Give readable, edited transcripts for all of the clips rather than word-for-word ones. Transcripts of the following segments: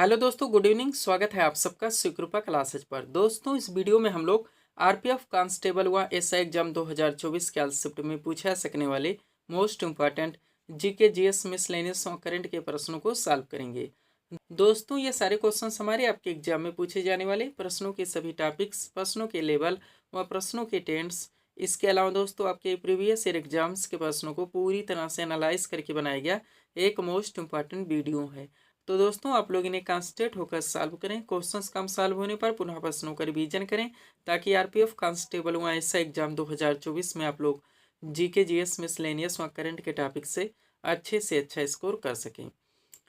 Hello दोस्तों, good evening. स्वागत है आप सबका सुकृपा क्लासेज पर। दोस्तों, इस वीडियो में हम लोग आरपीएफ कांस्टेबल व एसआई एग्जाम 2024 के आज शिफ्ट में पूछे जा सकने वाले most important GK GS miscellaneous और करंट के प्रश्नों को सॉल्व करेंगे। दोस्तों, ये सारे क्वेश्चंस हमारे आपके एग्जाम में पूछे जाने वाले प्रश्नों के सभी टॉपिक्स, प्रश्नों के लेवल व प्रश्नों के टेंस, इसके अलावा दोस्तों आपके प्रीवियस ईयर एग्जाम्स के प्रश्नों को पूरी तरह से एनालाइज करके बनाया गया एक मोस्ट इंपॉर्टेंट वीडियो है। तो दोस्तों, आप लोग इन्हें कॉन्सेंट्रेट होकर सॉल्व करें। क्वेश्चंस कम सॉल्व होने पर पुनः प्रश्नों का रिवीजन करें, ताकि आरपीएफ कांस्टेबल व एसआई एग्जाम 2024 में आप लोग जीके जीएस मिसलेनियस व करंट के टॉपिक से अच्छा स्कोर कर सकें।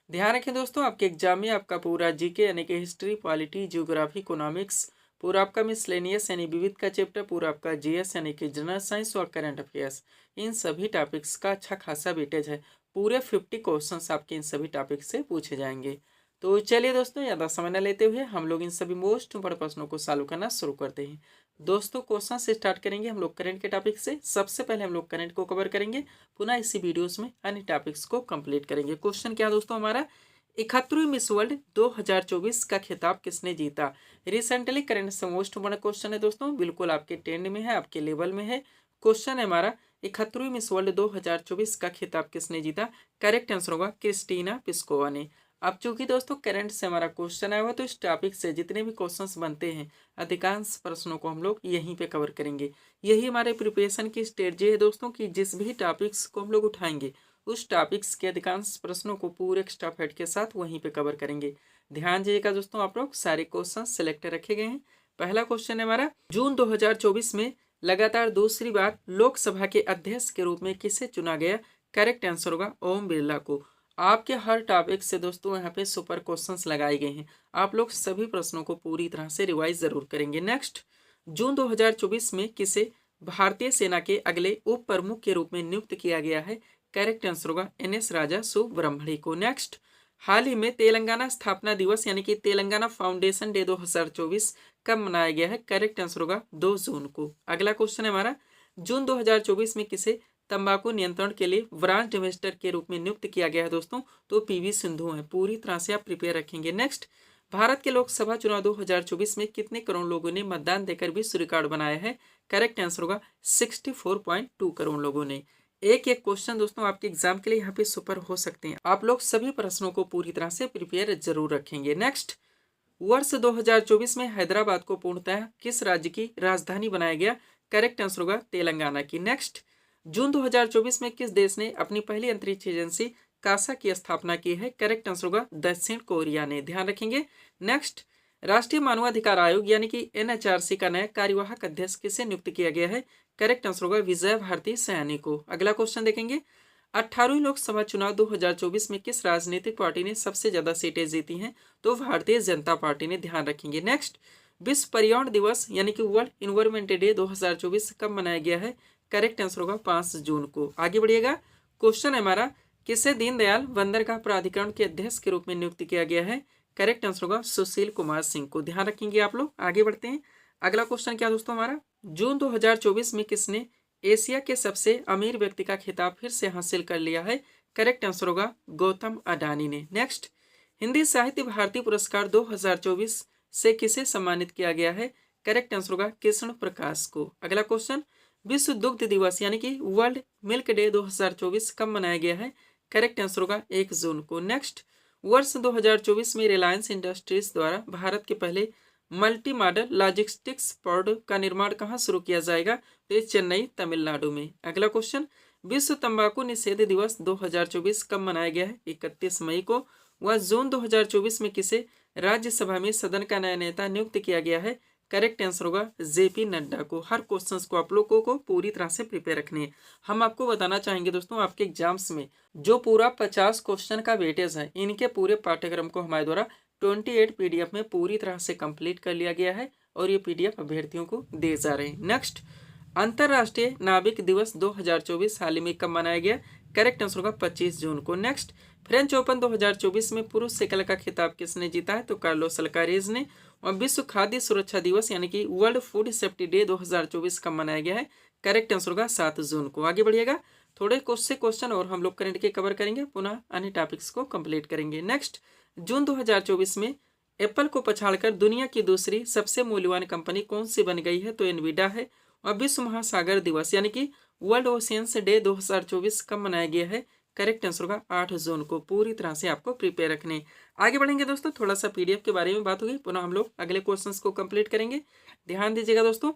ध्यान रखें दोस्तों, आपके एग्जाम में आपका पूरा जीके यानी कि हिस्ट्री, पॉलिटी, जियोग्राफी, इकोनॉमिक्स, पूरा आपका मिसलेनियस यानी विविध का चैप्टर, पूरा आपका जीएस यानी कि जनरल साइंस और करंट अफेयर्स, इन सभी टॉपिक्स का अच्छा खासा वेटेज है। पूरे 50 क्वेश्चंस आपके इन सभी टॉपिक से पूछे जाएंगे। तो चलिए दोस्तों, ज़्यादा समय न लेते हुए हम लोग इन सभी मोस्ट इंपोर्टेंट प्रश्नों को सॉल्व करना शुरू करते हैं। दोस्तों, क्वेश्चन से स्टार्ट करेंगे हम लोग करंट के टॉपिक से। सबसे पहले हम लोग करंट को कवर करेंगे, पुनः इसी वीडियोस में अन्य टॉपिक्स को कंप्लीट करेंगे। क्वेश्चन क्या दोस्तों हमारा, 71वीं मिस वर्ल्ड 2024 का खिताब किसने जीता। रिसेंटली करंट से मोस्ट इंपोर्टेंट क्वेश्चन है दोस्तों, बिल्कुल आपके ट्रेंड में है, आपके लेवल में है। क्वेश्चन है हमारा, 71वीं मिस वर्ल्ड 2024 का खिताब किसने जीता। करेक्ट आंसर होगा क्रिस्टीना पिस्कोवा ने। अब चूंकि दोस्तों करंट से हमारा क्वेश्चन आया हुआ, तो इस टॉपिक से जितने भी क्वेश्चंस बनते हैं अधिकांश प्रश्नों को हम लोग यहीं पे कवर करेंगे। यही हमारे प्रिपरेशन की स्ट्रेटजी है दोस्तों, कि जिस भी टॉपिक्स को हम लोग उठाएंगे उस टॉपिक्स के अधिकांश प्रश्नों को पूरे एक्स्ट्रा फैक्ट के साथ वहीं पे कवर करेंगे। ध्यान दीजिएगा दोस्तों, आप लोग सारे क्वेश्चन सिलेक्ट रखे गए हैं। पहला क्वेश्चन है हमारा, जून 2024 में लगातार दूसरी बार लोकसभा के अध्यक्ष के रूप में किसे चुना गया। करेक्ट आंसर होगा ओम बिरला को। आपके हर टॉपिक से दोस्तों यहाँ पे सुपर क्वेश्चंस लगाए गए हैं, आप लोग सभी प्रश्नों को पूरी तरह से रिवाइज जरूर करेंगे। नेक्स्ट, जून 2024 में किसे भारतीय सेना के अगले उप प्रमुख के रूप में नियुक्त किया गया है। करेक्ट आंसर होगा एनएस राजा सुब्रह्मण्य को। नेक्स्ट, हाल ही में तेलंगाना स्थापना दिवस यानी कि तेलंगाना फाउंडेशन डे 2024 कब मनाया गया है। करेक्ट आंसर होगा 2 जून को। अगला क्वेश्चन है हमारा, जून 2024 में किसे तंबाकू नियंत्रण के लिए ब्रांड एम्बेसडर के रूप में नियुक्त किया गया है दोस्तों, तो पीवी सिंधु है। पूरी तरह से आप प्रिपेयर रखेंगे। नेक्स्ट, भारत के लोकसभा चुनाव 2024 में कितने करोड़ लोगों ने मतदान देकर विश्व रिकॉर्ड बनाया है। करेक्ट आंसर होगा 64.2 करोड़ लोगों ने। एक एक क्वेश्चन दोस्तों आपके एग्जाम के लिए यहाँ पे सुपर हो सकते हैं, आप लोग सभी प्रश्नों को पूरी तरह से प्रिपेयर जरूर रखेंगे। नेक्स्ट, वर्ष 2024 में हैदराबाद को पूर्णतः किस राज्य की राजधानी बनाया गया। करेक्ट आंसर होगा तेलंगाना की। नेक्स्ट, जून 2024 में किस देश ने अपनी पहली अंतरिक्ष एजेंसी कासा की स्थापना की है। करेक्ट आंसर होगा दक्षिण कोरिया ने। ध्यान रखेंगे। नेक्स्ट, राष्ट्रीय मानवाधिकार आयोग यानी कि एनएचआरसी का नया कार्यवाहक अध्यक्ष किसे नियुक्त किया गया है। करेक्ट आंसर होगा विजय भारती सैनी को। अगला क्वेश्चन देखेंगे, 18वीं लोकसभा चुनाव 2024 में किस राजनीतिक पार्टी ने सबसे ज्यादा सीटें जीती हैं, तो भारतीय जनता पार्टी ने। ध्यान रखेंगे। नेक्स्ट, विश्व पर्यावरण दिवस यानी कि वर्ल्ड इन्वायरमेंट डे 2024 कब मनाया गया है। करेक्ट आंसर होगा 5 जून को। आगे बढ़िएगा। क्वेश्चन है हमारा, किसे दीनदयाल बंदरगाह प्राधिकरण के अध्यक्ष के रूप में नियुक्त किया गया है। करेक्ट आंसर होगा सुशील कुमार सिंह को। ध्यान रखेंगे आप लोग। आगे बढ़ते हैं। अगला क्वेश्चन क्या दोस्तों हमारा, जून 2024 में किसने एशिया के सबसे अमीर व्यक्ति का खिताब फिर से हासिल कर लिया है। करेक्ट आंसर होगा गौतम अडानी ने। नेक्स्ट, हिंदी साहित्य भारती पुरस्कार 2024 से किसे सम्मानित किया गया है। करेक्ट आंसर होगा कृष्ण प्रकाश को। अगला क्वेश्चन, विश्व दुग्ध दिवस यानी कि वर्ल्ड मिल्क डे 2024 कब मनाया गया है। करेक्ट आंसर होगा 1 जून को। नेक्स्ट, वर्ष 2024 में रिलायंस इंडस्ट्रीज द्वारा भारत के पहले मल्टी मॉडल लॉजिस्टिक्स पोर्ट का निर्माण कहाँ शुरू किया जाएगा, तो ये चेन्नई तमिलनाडु में। अगला क्वेश्चन, विश्व तंबाकू निषेध दिवस 2024 कब मनाया गया है। 31 मई को। वह जून 2024 में किसे राज्यसभा में सदन का नया नेता नियुक्त किया गया है। करेक्ट आंसर होगा जेपी नड्डा को। हर क्वेश्चंस को आप लोगों को पूरी तरह से प्रिपेयर रखने हैं। हम आपको बताना चाहेंगे दोस्तों, आपके एग्जाम्स में जो पूरा 50 क्वेश्चन का वेटेज है, इनके पूरे पाठ्यक्रम को हमारे द्वारा 28 पीडीएफ में पूरी तरह से कंप्लीट कर लिया गया है, और ये पीडीएफ अभ्यर्थियों को दे जा रहे हैं। नेक्स्ट, अंतर्राष्ट्रीय नाविक दिवस 2024 हाल ही में कब मनाया गया। करेक्ट आंसर होगा 25 जून को। नेक्स्ट, फ्रेंच ओपन 2024 में पुरुष सिकल का खिताब किसने जीता है, तो कार्लोस अल्कारेज ने। और विश्व खाद्य सुरक्षा दिवस यानी कि वर्ल्ड फूड सेफ्टी डे 2024 कब मनाया गया है। करेक्ट आंसर होगा 7 जून को। आगे बढ़िएगा। थोड़े क्वेश्चन और हम लोग करंट के कवर करेंगे, पुनः अन्य टॉपिक्स को कंप्लीट करेंगे। नेक्स्ट, जून 2024 में एप्पल को पछाड़कर दुनिया की दूसरी सबसे मूल्यवान कंपनी कौन सी बन गई है? तो एनवीडा है। और विश्व महासागर दिवस यानी कि वर्ल्ड ओशियंस डे 2024 कब मनाया गया है? करेक्ट आंसर होगा 8 जून को। पूरी तरह से आपको प्रिपेयर रखने। आगे बढ़ेंगे दोस्तों, थोड़ा सा पीडीएफ के बारे में बात होगी, पुनः हम लोग अगले क्वेश्चंस को कंप्लीट करेंगे। ध्यान दीजिएगा दोस्तों,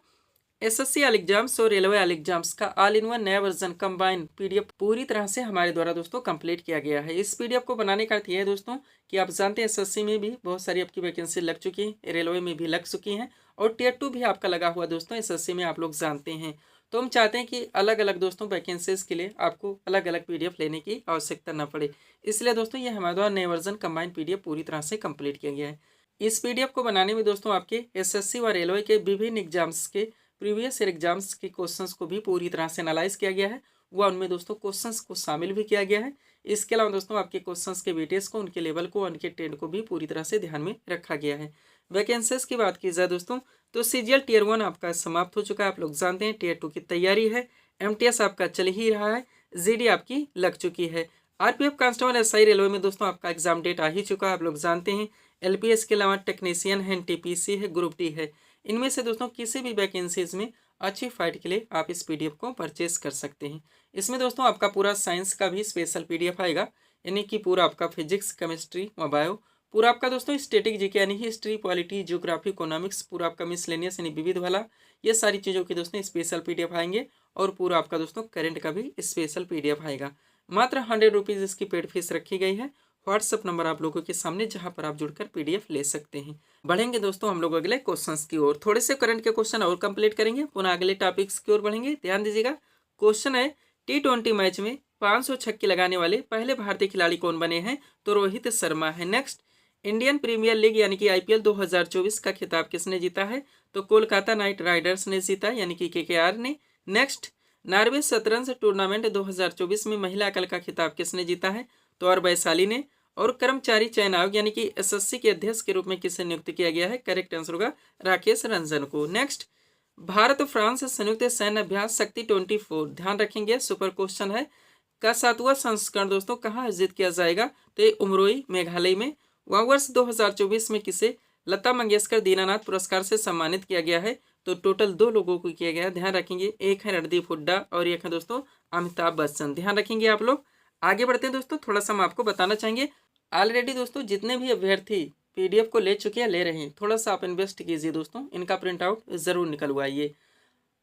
एसएससी ऑल एग्जाम्स और रेलवे ऑल एग्जाम्स का ऑल इन वन नया वर्जन कंबाइन पीडीएफ पूरी तरह से हमारे द्वारा दोस्तों कंप्लीट किया गया है। इस पीडीएफ को बनाने का अर्थ यह है दोस्तों कि आप जानते हैं एसएससी में भी बहुत सारी आपकी वैकेंसी लग चुकी है, रेलवे में भी लग चुकी हैं और टियर 2 भी आपका लगा हुआ दोस्तों एसएससी में, आप लोग जानते हैं। तो हम चाहते हैं कि अलग अलग दोस्तों वैकेंसीज के लिए आपको अलग अलग पीडीएफ लेने की आवश्यकता न पड़े, इसलिए दोस्तों ये हमारे द्वारा नए वर्जन कंबाइन पीडीएफ पूरी तरह से कंप्लीट किया गया है। इस पीडीएफ को बनाने में दोस्तों आपके एसएससी व रेलवे के विभिन्न एग्जाम्स के प्रीवियस ईयर एग्जाम्स के क्वेश्चंस को भी पूरी तरह से एनालाइज किया गया है, वह उनमें दोस्तों क्वेश्चंस को शामिल भी किया गया है। इसके अलावा दोस्तों आपके क्वेश्चंस के वेटेज को, उनके लेवल को, उनके ट्रेंड को भी पूरी तरह से ध्यान में रखा गया है। वैकेंसीज की बात की जाए दोस्तों तो सीजीएल टियर 1 आपका समाप्त हो चुका है, आप लोग जानते हैं। टियर 2 की तैयारी है, एमटीएस आपका चल ही रहा है, जीडी आपकी लग चुकी है। आरपीएफ कांस्टेबल एसआई रेलवे में दोस्तों आपका एग्जाम डेट आ ही चुका है, आप लोग जानते हैं। एलपीएस के अलावा टेक्नीशियन है, टीपीसी है, ग्रुप डी है। इनमें से दोस्तों किसी भी वैकेंसीज में अच्छी फाइट के लिए आप इस पीडीएफ को परचेस कर सकते हैं। इसमें दोस्तों आपका पूरा साइंस का भी स्पेशल पीडीएफ आएगा, यानी कि पूरा आपका फिजिक्स, केमिस्ट्री व बायो, पूरा आपका दोस्तों स्टैटिक जीके यानी हिस्ट्री, पॉलिटी, ज्योग्राफी, इकोनॉमिक्स, पूरा आपका मिसलेनियस यानी विविध वाला, ये सारी चीज़ों की दोस्तों स्पेशल पीडीएफ आएंगे। और पूरा आपका दोस्तों करंट का भी स्पेशल पीडीएफ आएगा। मात्र 100 रुपीज़ इसकी पेड फीस रखी गई है। व्हाट्सअप नंबर आप लोगों के सामने, जहां पर आप जुड़कर पीडीएफ ले सकते हैं। बढ़ेंगे दोस्तों हम लोग अगले क्वेश्चंस की ओर, थोड़े से करंट के क्वेश्चन और कंप्लीट करेंगे, पुनः अगले टॉपिक्स की ओर बढ़ेंगे। ध्यान दीजिएगा, क्वेश्चन है T20 मैच में 500 छक्के लगाने वाले पहले भारतीय खिलाड़ी कौन बने हैं? तो रोहित शर्मा है। नेक्स्ट, इंडियन प्रीमियर लीग यानी कि आईपीएल 2024 का खिताब किसने जीता है? तो कोलकाता नाइट राइडर्स ने जीता, यानी कि केकेआर ने। नेक्स्ट, नॉर्वे शतरंज टूर्नामेंट 2024 में महिला एकल का खिताब किसने जीता है? तो और वैशाली ने। और कर्मचारी चयन आयोग यानी कि एसएससी के अध्यक्ष के रूप में किसे नियुक्त किया गया है? करेक्ट आंसर होगा राकेश रंजन को। नेक्स्ट, भारत फ्रांस संयुक्त सैन्य अभ्यास शक्ति 24, ध्यान रखेंगे सुपर क्वेश्चन है, का 7वां संस्करण दोस्तों कहाँ आयोजित किया जाएगा? तो ये उमरोई मेघालय में। वह वर्ष 2024 में किसे लता मंगेशकर दीनानाथ पुरस्कार से सम्मानित किया गया है? तो टोटल 2 लोगों को किया गया है, ध्यान रखेंगे। एक है रणदीप हुड्डा और एक है दोस्तों अमिताभ बच्चन, ध्यान रखेंगे आप लोग। आगे बढ़ते हैं दोस्तों, थोड़ा सा हम आपको बताना चाहेंगे, ऑलरेडी दोस्तों जितने भी अभ्यर्थी पीडीएफ को ले चुके हैं, ले रहे हैं, थोड़ा सा आप इन्वेस्ट कीजिए दोस्तों, इनका प्रिंट आउट जरूर निकलवाइए।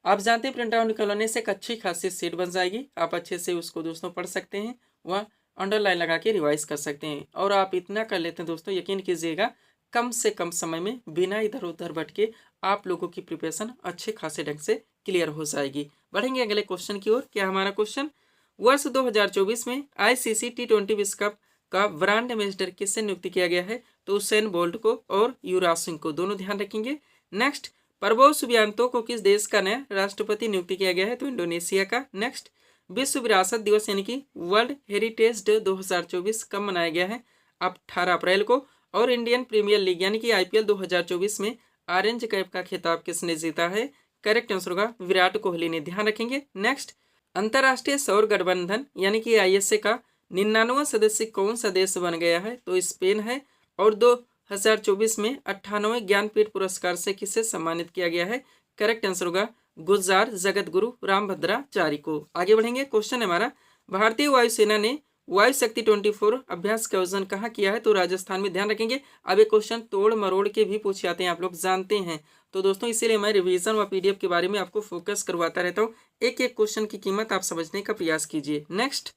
आप जानते हैं प्रिंट आउट निकलवाने से एक अच्छी खासी सीट बन जाएगी, आप अच्छे से उसको दोस्तों पढ़ सकते हैं, वह अंडरलाइन लगा के रिवाइज कर सकते हैं। और आप इतना कर लेते हैं दोस्तों, यकीन कीजिएगा कम से कम समय में बिना इधर उधर भटके आप लोगों की प्रिपरेशन अच्छे खासे ढंग से क्लियर हो जाएगी। बढ़ेंगे अगले क्वेश्चन की ओर। क्या हमारा क्वेश्चन, वर्ष 2024 में आईसीसी T20 विश्व कप का ब्रांड एम्बेसडर किससे नियुक्त किया गया है? तो उसेन बोल्ट को और युवराज सिंह को, दोनों ध्यान रखेंगे। नेक्स्ट, प्रबोव सुबियांतो को किस देश का नया राष्ट्रपति नियुक्त किया गया है? तो इंडोनेशिया का। नेक्स्ट, विश्व विरासत दिवस यानी कि वर्ल्ड हेरिटेज डे 2024 कब मनाया गया है? 18 अप्रैल को। और इंडियन प्रीमियर लीग यानी कि आईपीएल 2024 में ऑरेंज कैप का खिताब किसने जीता है? करेक्ट आंसर होगा विराट कोहली ने, ध्यान रखेंगे। नेक्स्ट, अंतर्राष्ट्रीय सौर गठबंधन यानी कि आईएसए का 99वां सदस्य कौन सा देश बन गया है? तो स्पेन है। और 2024 में 98वें ज्ञानपीठ पुरस्कार से किसे सम्मानित किया गया है? करेक्ट आंसर होगा गुलजार जगत गुरु रामभद्राचारी को। आगे बढ़ेंगे, क्वेश्चन है हमारा, भारतीय वायुसेना ने वायु शक्ति 24 अभ्यास का आयोजन कहाँ किया है? तो राजस्थान में, ध्यान रखेंगे। अब ये क्वेश्चन तोड़ मरोड़ के भी पूछे जाते हैं, आप लोग जानते हैं, तो दोस्तों इसीलिए मैं रिवीजन व पीडीएफ के बारे में आपको फोकस करवाता रहता हूँ। एक एक क्वेश्चन की कीमत आप समझने का प्रयास कीजिए। नेक्स्ट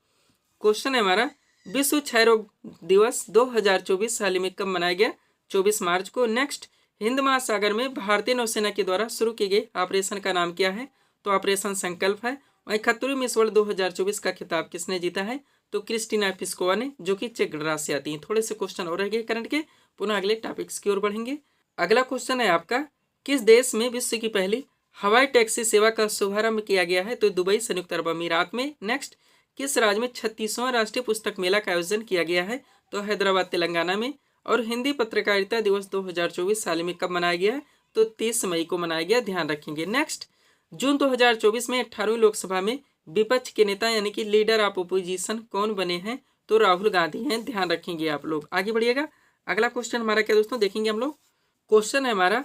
क्वेश्चन है हमारा, विश्व क्षय रोग दिवस 2024 हाल में कब मनाया गया? 24 मार्च को। नेक्स्ट, हिंद महासागर में भारतीय नौसेना के द्वारा शुरू किए गए ऑपरेशन का नाम क्या है? तो ऑपरेशन संकल्प है। वहीं खत्तरी मिस वर्ल्ड 2024 का खिताब किसने जीता है? तो क्रिस्टीना पिस्कोवा ने, जो कि चेक गणराज्य से आती हैं। थोड़े से क्वेश्चन और रह गए करंट के, पुनः अगले टॉपिक्स की ओर बढ़ेंगे। अगला क्वेश्चन है आपका, किस देश में विश्व की पहली हवाई टैक्सी सेवा का शुभारंभ किया गया है? तो दुबई, संयुक्त अरब अमीरात में। नेक्स्ट, किस राज्य में 36वां राष्ट्रीय पुस्तक मेला का आयोजन किया गया है? तो हैदराबाद, तेलंगाना में। और हिंदी पत्रकारिता दिवस 2024 साल में कब मनाया गया है? तो 30 मई को मनाया गया, ध्यान रखेंगे। नेक्स्ट, जून 2024 में 18वीं लोकसभा में विपक्ष के नेता यानी कि लीडर ऑफ ओपोजिशन कौन बने हैं? तो राहुल गांधी हैं, ध्यान रखेंगे आप लोग। आगे बढ़िएगा, अगला क्वेश्चन हमारा क्या दोस्तों देखेंगे हम लोग। क्वेश्चन है हमारा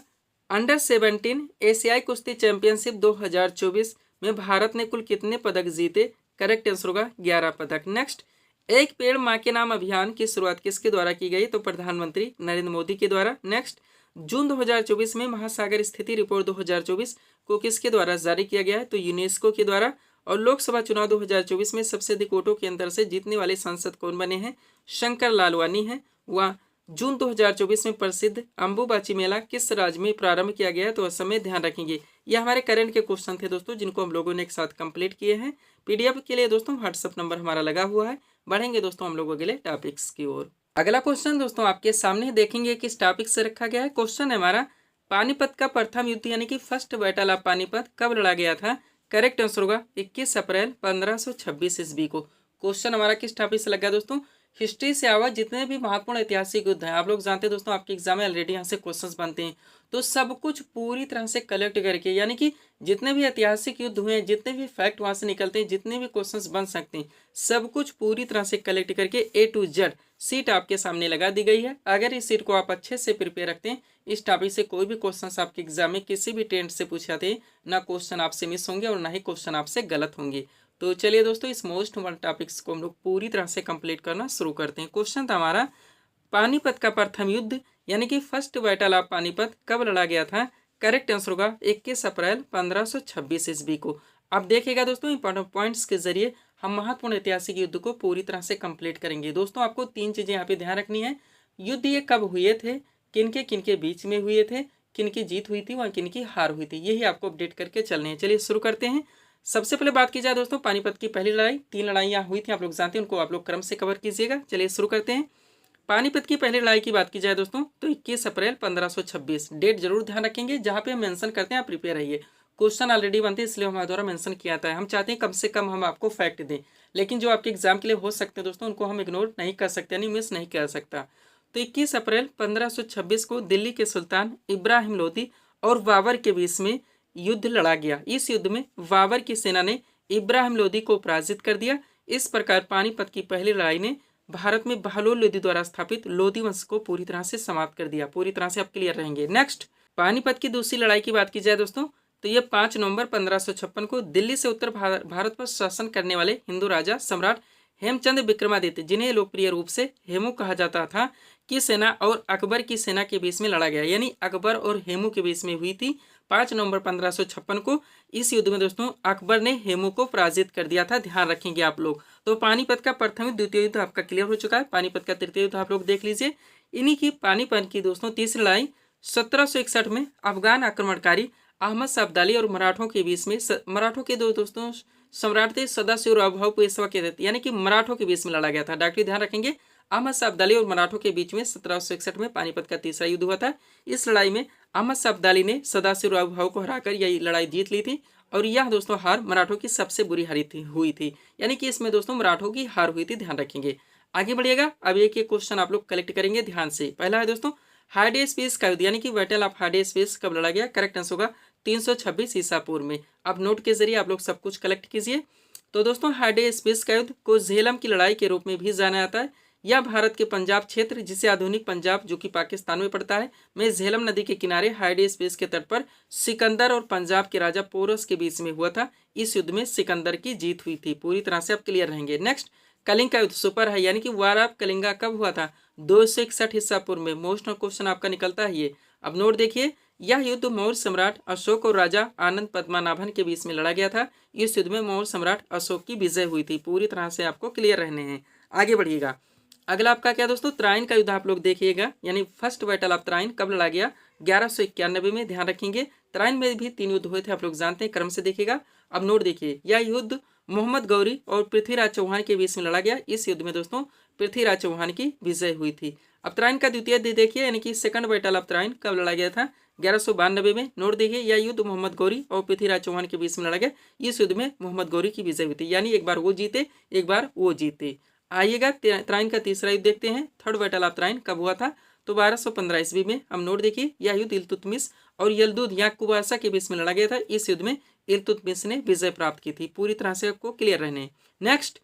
अंडर-17 एशियाई कुश्ती चैंपियनशिप 2024 में भारत ने कुल कितने पदक जीते। करेक्ट आंसर होगा 11 पदक। नेक्स्ट, एक पेड़ माँ के नाम अभियान की शुरुआत किसके द्वारा की गई। तो प्रधानमंत्री नरेंद्र मोदी के द्वारा। नेक्स्ट, जून 2024 में महासागर स्थिति रिपोर्ट 2024 को किसके द्वारा जारी किया गया है। तो यूनेस्को के द्वारा। और लोकसभा चुनाव 2024 में सबसे अधिक वोटों के अंतर से जीतने वाले सांसद कौन बने हैं। शंकर लालवानी है। वह जून 2024 में प्रसिद्ध अंबुबाची मेला किस राज्य में प्रारंभ किया गया है। तो असम में। ध्यान रखेंगे यह हमारे करंट के क्वेश्चन थे दोस्तों, जिनको हम लोगों ने एक साथ कंप्लीट किए हैं। पीडीएफ के लिए दोस्तों व्हाट्सएप नंबर हमारा लगा हुआ है। बढ़ेंगे दोस्तों हम लोग अगले टॉपिक्स की ओर। अगला क्वेश्चन दोस्तों आपके सामने देखेंगे किस टॉपिक से रखा गया है। क्वेश्चन है हमारा पानीपत का प्रथम युद्ध यानी कि फर्स्ट बैटल ऑफ पानीपत कब लड़ा गया था। करेक्ट आंसर होगा 21 अप्रैल 1526 ईस्वी को। क्वेश्चन हमारा किस टॉपिक से लगा दोस्तों। हिस्ट्री से आवा जितने भी महत्वपूर्ण ऐतिहासिक युद्ध हैं, आप लोग जानते हैं दोस्तों, आपके एग्जाम में ऑलरेडी यहाँ से क्वेश्चंस बनते हैं, तो सब कुछ पूरी तरह से कलेक्ट करके, यानी कि जितने भी ऐतिहासिक युद्ध हुए हैं, जितने भी फैक्ट वहाँ से निकलते हैं, जितने भी क्वेश्चंस बन सकते हैं, सब कुछ पूरी तरह से कलेक्ट करके A to Z सीट आपके सामने लगा दी गई है। अगर इस सीट को आप अच्छे से प्रिपेयर रखते हैं, इस टॉपिक से कोई भी क्वेश्चन आपके एग्जाम में किसी भी टेंट से पूछे जाते हैं, ना क्वेश्चन आपसे मिस होंगे और ना ही क्वेश्चन आपसे गलत होंगे। तो चलिए दोस्तों इस मोस्ट इम्पोर्टेंट टॉपिक्स को हम लोग पूरी तरह से कंप्लीट करना शुरू करते हैं। क्वेश्चन था हमारा पानीपत का प्रथम युद्ध यानी कि फर्स्ट बैटल ऑफ पानीपत कब लड़ा गया था। करेक्ट आंसर होगा 21 अप्रैल 1526 ईस्वी को। अब देखिएगा दोस्तों इंपॉर्टेंट पॉइंट्स के जरिए हम महत्वपूर्ण ऐतिहासिक युद्ध को पूरी तरह से कंप्लीट करेंगे। दोस्तों आपको 3 चीजें यहाँ पे ध्यान रखनी है। युद्ध ये कब हुए थे, किनके बीच में हुए थे, किनकी जीत हुई थी व किनकी हार हुई थी, यही आपको अपडेट करके चलने हैं। चलिए शुरू करते हैं। सबसे पहले बात की जाए दोस्तों पानीपत की पहली लड़ाई, 3 लड़ाइयाँ हुई थी, आप लोग जानते हैं, उनको आप लोग क्रम से कवर कीजिएगा। चलिए शुरू करते हैं। पानीपत की पहली लड़ाई की बात की जाए दोस्तों तो 21 अप्रैल 1526, डेट जरूर ध्यान रखेंगे, जहाँ पे हम मेंशन करते हैं आप प्रिपेयर रहिए। क्वेश्चन ऑलरेडी बनते हैं इसलिए हमारे द्वारा मेंशन किया जाता है। हम चाहते हैं कम से कम हम आपको फैक्ट दें, लेकिन जो आपके एग्जाम के लिए हो सकते हैं दोस्तों उनको हम इग्नोर नहीं कर सकते, यानी मिस नहीं कर सकता। तो 21 अप्रैल 1526 को दिल्ली के सुल्तान इब्राहिम लोदी और बाबर के बीच में युद्ध लड़ा गया। इस युद्ध में बाबर की सेना ने इब्राहिम लोदी को पराजित कर दिया। इस प्रकार पानीपत की पहली लड़ाई ने भारत में बहलोल लोदी द्वारा स्थापित लोदी वंश को पूरी तरह से समाप्त कर दिया। पूरी तरह से आप क्लियर रहेंगे। नेक्स्ट, पानीपत की दूसरी लड़ाई की बात की जाए दोस्तों तो यह 5 नवंबर 1556 को दिल्ली से उत्तर भारत पर शासन करने वाले हिंदू राजा सम्राट हेमचंद विक्रमादित्य, जिन्हें लोकप्रिय रूप से हेमू कहा जाता था, की सेना और अकबर की सेना के बीच में लड़ा गया, यानी अकबर और हेमू के बीच में हुई थी 5 नवंबर 1556 को। इस युद्ध में दोस्तों अकबर ने हेमू को पराजित कर दिया था, ध्यान रखेंगे आप लोग। तो पानीपत का प्रथम युद्ध, द्वितीय युद्ध आपका क्लियर हो चुका है। पानीपत का तृतीय युद्ध आप लोग देख लीजिए। इन्हीं की पानीपत की दोस्तों तीसरी लड़ाई 1761 में अफगान आक्रमणकारी अहमद शाह अब्दाली और मराठों के बीच में, मराठों के दो दोस्तों सम्राट थे सदाशिवराव पेशवा के, यानी कि मराठों के बीच में लड़ा गया था। डॉक्टर ध्यान रखेंगे अहमद शाह अब्दाली और मराठों के बीच में 1761 में पानीपत का तीसरा युद्ध हुआ था। इस लड़ाई में अहमद शाह अब्दाली ने सदाशिवराव को हराकर यह लड़ाई जीत ली थी और यह दोस्तों हार मराठों की सबसे बुरी हारी हुई थी, यानी कि इसमें दोस्तों मराठों की हार हुई थी, ध्यान रखेंगे। आगे बढ़िएगा। अब एक क्वेश्चन आप लोग कलेक्ट करेंगे ध्यान से। पहला है दोस्तों हार्डेस्पेस का युद्ध यानी कि बैटल ऑफ हार्डेस्पेस कब लड़ा गया। करेक्ट आंसर होगा 326 ईसा पूर्व में। अब नोट के जरिए आप लोग सब कुछ कलेक्ट कीजिए। तो दोस्तों हार्डेस्पेस का युद्ध को झेलम की लड़ाई के रूप में भी जाना जाता है। यह भारत के पंजाब क्षेत्र, जिसे आधुनिक पंजाब जो कि पाकिस्तान में पड़ता है, में झेलम नदी के किनारे हार्डेस्पेस के तट पर सिकंदर और पंजाब के राजा पोरस के बीच में हुआ था। इस युद्ध में सिकंदर की जीत हुई थी। पूरी तरह से आप क्लियर रहेंगे। नेक्स्ट, कलिंग का युद्ध सुपर है, यानी कि वार ऑफ कलिंगा कब हुआ था। 261 ईसा पूर्व में। मोस्ट क्वेश्चन आपका निकलता है ये। अब नोट देखिए, यह युद्ध मौर्य सम्राट अशोक और राजा आनंद पद्मनाभन के बीच में लड़ा गया था। इस युद्ध में मौर्य सम्राट अशोक की विजय हुई थी। पूरी तरह से आपको क्लियर रहने हैं। आगे बढ़िएगा। अगला आपका क्या दोस्तों त्राइन का युद्ध आप लोग देखिएगा, यानी फर्स्ट बैटल ऑफ त्राइन कब लड़ा गया। 1191 में। ध्यान रखेंगे त्राइन में भी 3 युद्ध हुए थे, आप लोग जानते हैं, क्रम से देखिएगा। अब नोट देखिए, यह युद्ध मोहम्मद गौरी और पृथ्वीराज चौहान के बीच में लड़ा गया। इस युद्ध में दोस्तों पृथ्वीराज चौहान की विजय हुई थी। अब त्राइन का द्वितीय युद्ध देखिए, यानी कि सेकंड बैटल ऑफ त्राइन कब लड़ा गया था। 1192 में। नोट देखिए, यह युद्ध मोहम्मद गौरी और पृथ्वीराज चौहान के बीच में लड़ा गया। इस युद्ध में मोहम्मद गौरी की विजय हुई थी, यानी एक बार वो जीते एक बार वो जीते। आइएगा त्राइन का तीसरा युद्ध देखते हैं। थर्ड बैटल ऑफ त्राइन कब हुआ था तो 1215 ईस्वी में। हम नोट देखिए, यह युद्ध इल्तुतमिश और यलदुद याकूब बादशाह के बीच में लड़ा गया था। इस युद्ध में इल्तुतमिश ने विजय प्राप्त की थी। पूरी तरह से आपको क्लियर रहने। नेक्स्ट,